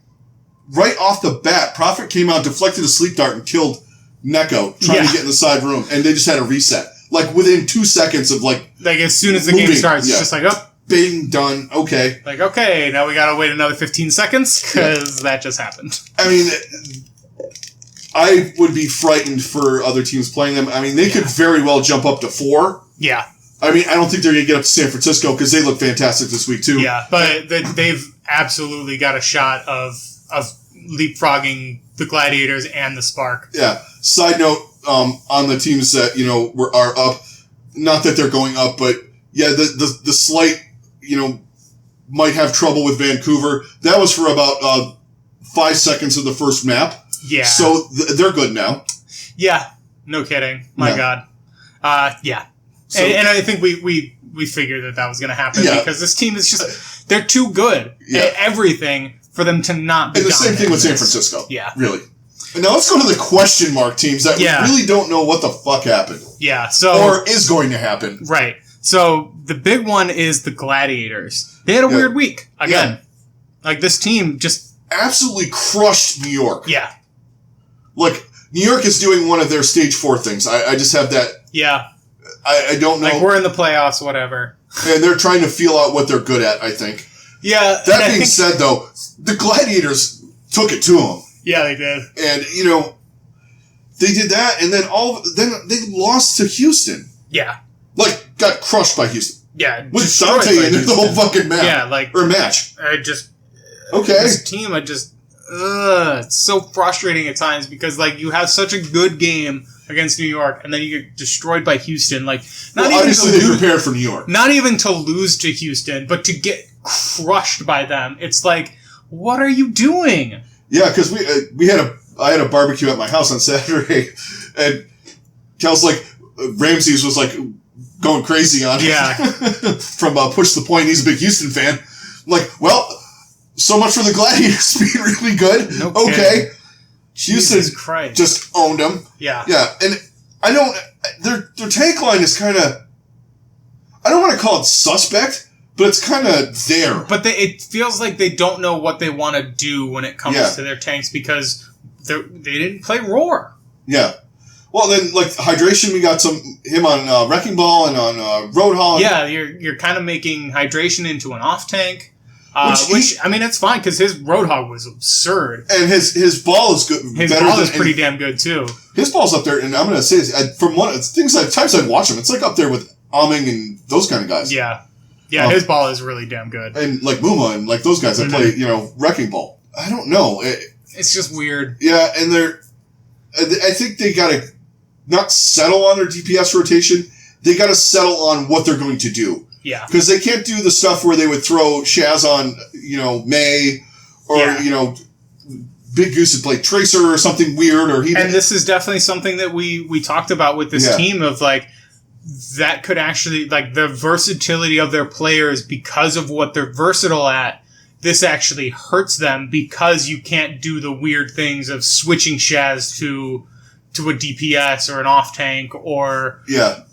Right off the bat, Prophet came out, deflected a sleep dart, and killed Neko trying to get in the side room, and they just had a reset. Like, within 2 seconds of, like as soon as the game starts, it's just like, oh. Bing, done, okay. Like, okay, now we gotta wait another 15 seconds, because that just happened. I mean, I would be frightened for other teams playing them. I mean, they could very well jump up to 4. Yeah. I mean, I don't think they're going to get up to San Francisco, because they look fantastic this week, too. Yeah, but they've absolutely got a shot of leapfrogging the Gladiators and the Spark. Yeah. Side note, on the teams that, are up, not that they're going up, but yeah, the slight, might have trouble with Vancouver. That was for about 5 seconds of the first map. Yeah. So they're good now. Yeah. No kidding. My God. Yeah. So, and I think we figured that was going to happen because this team is just, they're too good at everything for them to not be. And the same thing with San Francisco. Yeah. Really. And now let's go to the question mark teams that we really don't know what the fuck happened. Yeah. So, or is going to happen. Right. So the big one is the Gladiators. They had a weird week again. Yeah. Like, this team just absolutely crushed New York. Yeah. Like, New York is doing one of their stage 4 things. I just have that. Yeah. I don't know. Like, we're in the playoffs, whatever. And they're trying to feel out what they're good at, I think. Yeah. That being said, though, the Gladiators took it to them. Yeah, they did. And, they did that, and then they lost to Houston. Yeah. Like, got crushed by Houston. Yeah. With Dante in the whole fucking map. Yeah, like. Or match. Okay. This team, it's so frustrating at times because, like, you have such a good game against New York, and then you get destroyed by Houston. Like, obviously they prepared for New York. Not even to lose to Houston, but to get crushed by them. It's like, what are you doing? Yeah, because I had a barbecue at my house on Saturday, and Kel's like, Ramses was like going crazy on it. From Push the Point. He's a big Houston fan. I'm like, well, so much for the Gladiators being really good. No okay. Kidding. Houston Jesus Christ. just owned them. Yeah. Yeah, and I don't. Their tank line is kind of. I don't want to call it suspect, but it's kind of there. But it feels like they don't know what they want to do when it comes to their tanks because they didn't play Roar. Yeah. Well, then, like, hydration, we got him on Wrecking Ball and on Roadhog. Yeah, you're kind of making hydration into an off tank. Which I mean, it's fine because his Roadhog was absurd, and his ball is good. His ball is pretty damn good too. His ball's up there, and I'm gonna say this, from times I've watched him, it's like up there with Aming and those kind of guys. Yeah, his ball is really damn good, and like Muma and like those guys that play Wrecking Ball. I don't know. It's just weird. Yeah, and I think they gotta not settle on their DPS rotation. They gotta settle on what they're going to do. Yeah. Because they can't do the stuff where they would throw Shaz on, May, or, Big Goose would play Tracer or something weird. And this is definitely something that we talked about with this team of, like, that could actually, like, the versatility of their players because of what they're versatile at, this actually hurts them because you can't do the weird things of switching Shaz to a DPS or an off tank or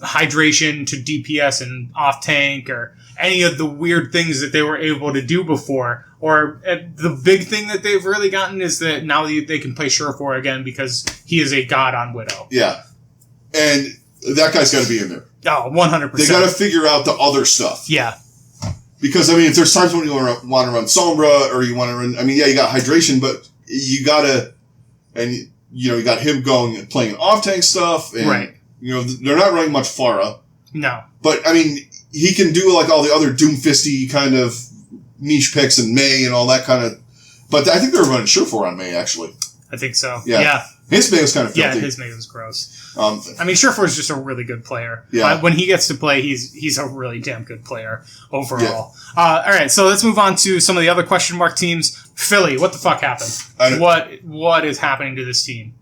hydration to DPS and off tank or any of the weird things that they were able to do before. Or the big thing that they've really gotten is that now they can play Surefour again because he is a god on Widow. Yeah. And that guy's got to be in there. Oh, 100%. They got to figure out the other stuff. Yeah. Because, I mean, if there's times when you want to run Sombra or you want to run, I mean, you got hydration, but you got to, and you got him going and playing off-tank stuff. And, right. They're not running much Pharah. No. But, I mean, he can do, like, all the other Doomfisty kind of niche picks and May and all that kind of... But I think they were running Surefour on May, actually. I think so. Yeah. His was kind of filthy. Yeah, his was gross. I mean, Surefour's just a really good player. Yeah. When he gets to play, he's a really damn good player overall. Yeah. All right, so let's move on to some of the other question mark teams. Philly, what the fuck happened? What is happening to this team?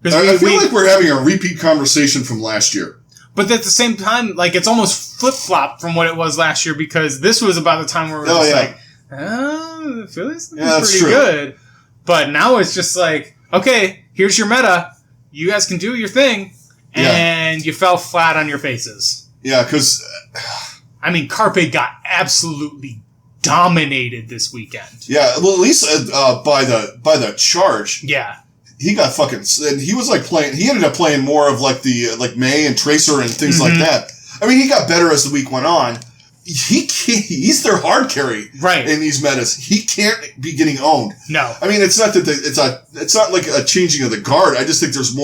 I feel like we're having a repeat conversation from last year. But at the same time, like, it's almost flip-flop from what it was last year, because this was about the time where we were the Phillies looking pretty good. But now it's just like, okay, here's your meta. You guys can do your thing. And you fell flat on your faces. Yeah, because... I mean, Carpe got absolutely dominated this weekend. Yeah, well, at least by the charge. Yeah. He got fucking... And he was like playing... He ended up playing more of like the... Like May and Tracer and things like that. I mean, he got better as the week went on. He's their hard carry in these metas. He can't be getting owned. No. I mean, it's not that it's not like a changing of the guard. I just think there's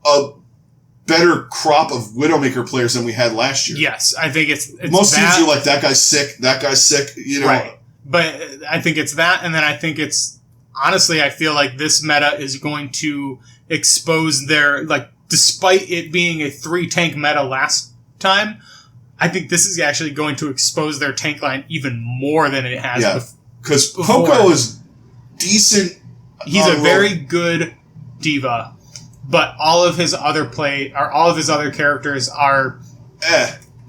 a better crop of Widowmaker players than we had last year. Yes, I think it's most teams are like, that guy's sick, you know. Right. But I think it's that, and then I think it's, honestly, I feel like this meta is going to expose their, like, despite it being a 3-tank meta last time, I think this is actually going to expose their tank line even more than it has before. Because Poco is decent. He's a very good diva, but all of his other characters are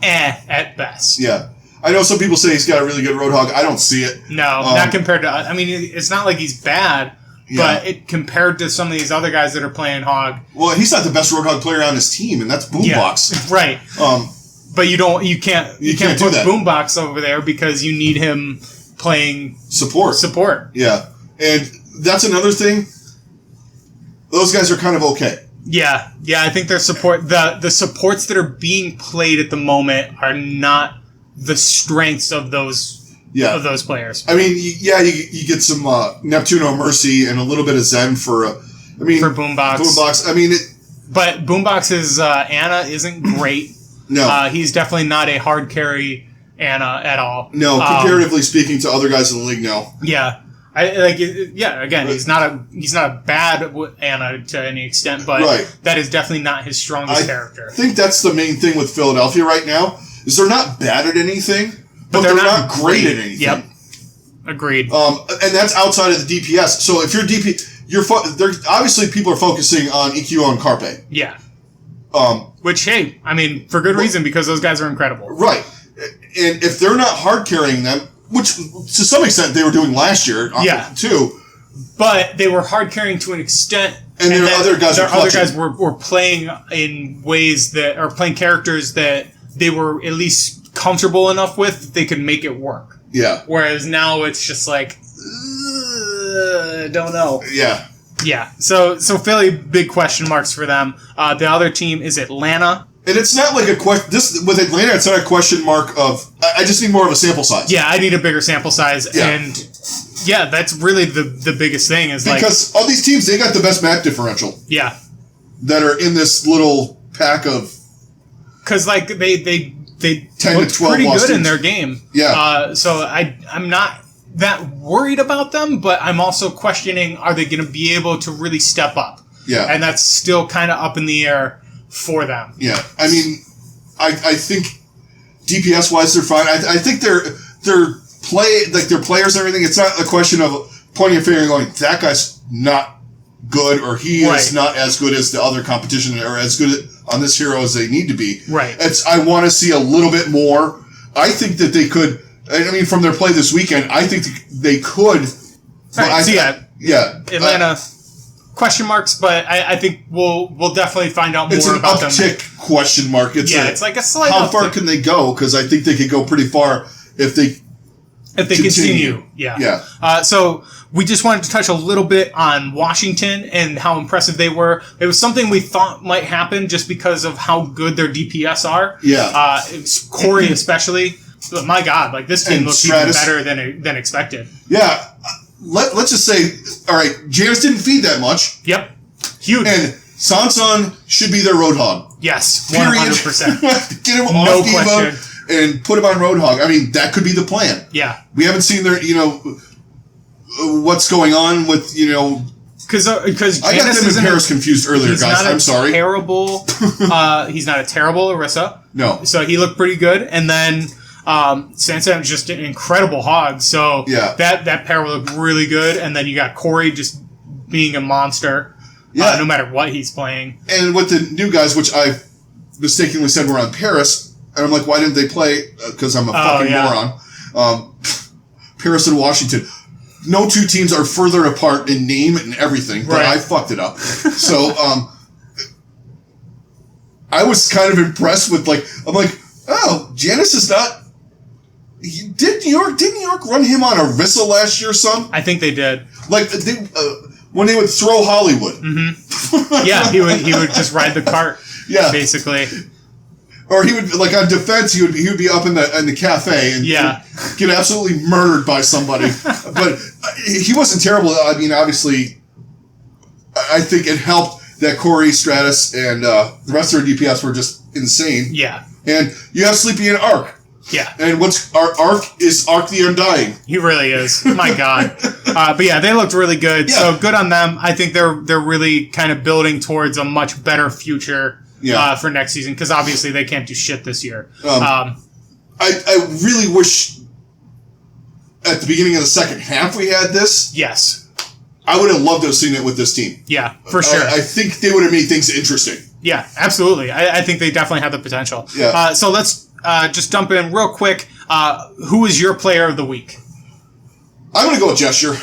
at best. Yeah. I know some people say he's got a really good Roadhog. I don't see it. No, not compared to... I mean, it's not like he's bad, but compared to some of these other guys that are playing Hog... Well, he's not the best Roadhog player on his team, and that's Boombox. Yeah, right. But you can't put Boombox over there because you need him playing... Support. Yeah. And that's another thing. Those guys are kind of okay. Yeah. Yeah, I think their support... The supports that are being played at the moment are not... the strengths of those players. I mean, you get some Neptuno Mercy and a little bit of Zen for Boombox. I mean, but Boombox's Ana isn't great. No, he's definitely not a hard carry Ana at all. No, comparatively speaking to other guys in the league, no. Yeah, Again, he's not a bad Ana to any extent, but that is definitely not his strongest character. I think that's the main thing with Philadelphia right now. Is they're not bad at anything, but they're not great at anything. Yep. Agreed. And that's outside of the DPS. So if you're DP, obviously people are focusing on EQ and Carpe. Yeah. Which, hey, I mean, for good reason, because those guys are incredible. Right. And if they're not hard carrying them, which to some extent they were doing last year, too. But they were hard carrying to an extent. And their other guys were playing in ways that are playing characters that they were at least comfortable enough with that they could make it work. Yeah. Whereas now it's just like, don't know. Yeah. Yeah. So Philly, big question marks for them. The other team is Atlanta. And it's not like a question. With Atlanta, it's not a question mark of. I just need more of a sample size. Yeah, I need a bigger sample size, and that's really the biggest thing is because all these teams, they got the best map differential. Yeah. That are in this little pack of. Because they 10 looked to 12 pretty good teams. in their game. Yeah. So I'm not that worried about them, but I'm also questioning, are they going to be able to really step up? Yeah. And that's still kind of up in the air for them. Yeah. I mean, I think DPS wise they're fine. I think their players and everything. It's not a question of pointing a finger and going, that guy's not good, or he is not as good as the other competition, or as good on this hero as they need to be. Right. I want to see a little bit more. I think that they could. I mean, from their play this weekend, I think they could. Atlanta question marks, but I think we'll definitely find out more about them. It's an uptick question mark. It's like a slight. How far can they go? Because I think they could go pretty far if they continue. Yeah. So we just wanted to touch a little bit on Washington and how impressive they were. It was something we thought might happen just because of how good their DPS are. Yeah. Corey especially. But my God, like this team looks even better than expected. Yeah. Let's just say, all right, Janus didn't feed that much. Yep. Huge. And Sansan should be their Roadhog. Yes. 100%. Get him off Diva and put him on Roadhog. I mean, that could be the plan. Yeah. We haven't seen their, what's going on with, Because I got them and Paris confused earlier, guys. I'm sorry. He's not a terrible Orisa. No. So he looked pretty good. And then Sansa is just an incredible hog. So that pair will look really good. And then you got Corey just being a monster. Yeah. No matter what he's playing. And with the new guys, which I mistakenly said were on Paris, and I'm like, why didn't they play? Because I'm a fucking moron. Paris and Washington. No two teams are further apart in name and everything, but I fucked it up. So, I was kind of impressed with, I'm like, oh, Janice is not... Did New York run him on Orisa last year, son? I think they did. When they would throw Hollywood. Mm-hmm. Yeah, he would just ride the cart, basically. Or he would, on defense, he would be up in the cafe and get absolutely murdered by somebody. But he wasn't terrible. I mean, obviously, I think it helped that Corey, Stratus, and the rest of their DPS were just insane. Yeah. And you have Sleepy and Ark. Yeah. And Ark is Ark the Undying. He really is. My God. But yeah, they looked really good. Yeah. So good on them. I think they're really kind of building towards a much better future. For next season, because obviously they can't do shit this year. I really wish at the beginning of the second half we had this. Yes. I would have loved to have seen it with this team. Yeah, for sure. I think they would have made things interesting. Yeah, absolutely. I think they definitely have the potential. Yeah. So let's just dump in real quick. Who is your player of the week? I'm going to go with Gesture.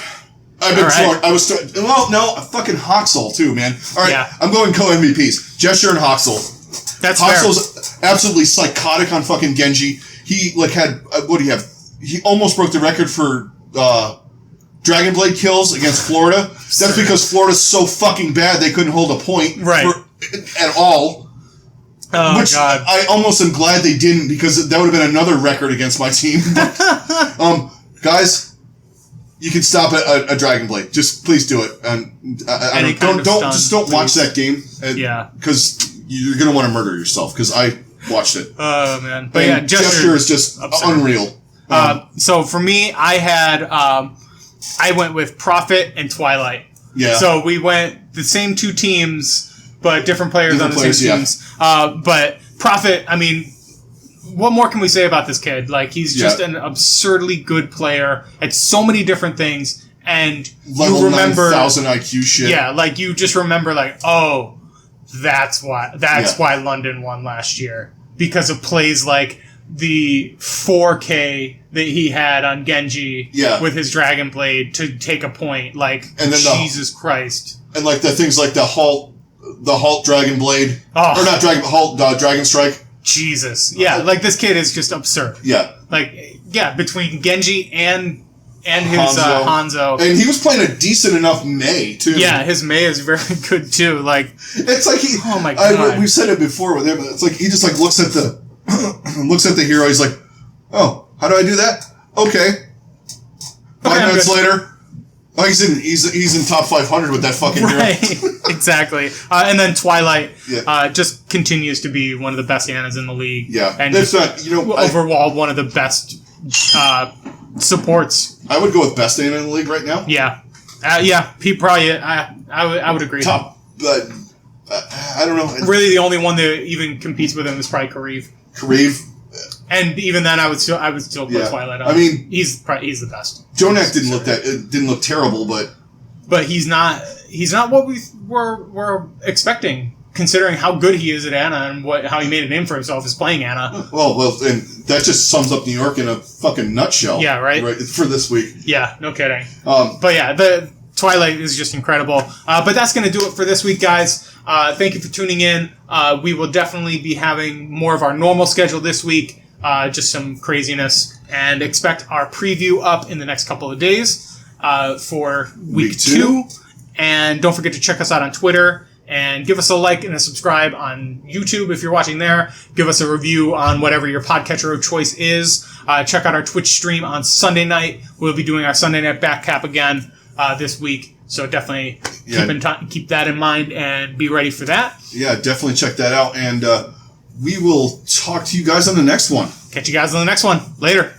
I've been fucking Hoxel too, man. All right, I'm going co-MVPs. Gesture and Hoxel. That's Hoxel's absolutely psychotic on fucking Genji. He had what do you have? He almost broke the record for Dragon Blade kills against Florida. That's because Florida's so fucking bad they couldn't hold a point at all. Oh, which God. I almost am glad they didn't, because that would have been another record against my team. But, guys. You can stop a Dragon Blade. Just please do it, and don't watch that game. Because you're gonna want to murder yourself. Because I watched it. Oh man, but Gesture is just unreal. So for me, I went with Prophet and Twilight. Yeah. So we went the same two teams, but different players on the same teams. But Prophet, I mean. What more can we say about this kid? He's just an absurdly good player at so many different things, and level you remember 9,000 IQ shit. Yeah, you just remember oh, that's why London won last year, because of plays like the 4K that he had on Genji with his Dragon Blade to take a point. And then Jesus Christ, and the things like the Halt Dragon Blade, or not Halt Dragon Strike. Jesus. Yeah, this kid is just absurd. Yeah. Between Genji and his Hanzo. And he was playing a decent enough Mei, too. Yeah, his Mei is very good, too. It's like he... Oh, my God. We've said it before with him. It's like he just, looks at the hero. He's like, oh, how do I do that? Okay. 5 minutes later... Oh, he's in top 500 with that fucking hero. Exactly. And then Twilight just continues to be one of the best Annas in the league. Yeah. And overall one of the best supports. I would go with best Anna in the league right now. Yeah. He probably... I would agree. Top... I don't know. Really, the only one that even competes with him is probably Kareev. And even then, I would still put Twilight on. I mean, he's the best. Jonak didn't look terrible, but he's not what we were expecting, considering how good he is at Anna and how he made a name for himself as playing Anna. Well, and that just sums up New York in a fucking nutshell. Yeah, right for this week. Yeah, no kidding. But yeah, the Twilight is just incredible. But that's going to do it for this week, guys. Thank you for tuning in. We will definitely be having more of our normal schedule this week. Just some craziness, and expect our preview up in the next couple of days for week 2. And don't forget to check us out on Twitter, and give us a like and a subscribe on YouTube if you're watching there. Give us a review on whatever your podcatcher of choice is. Check out our Twitch stream on Sunday night. We'll be doing our Sunday night back cap again this week. So definitely keep that in mind and be ready for that. Yeah, definitely check that out. And we will talk to you guys on the next one. Catch you guys on the next one. Later.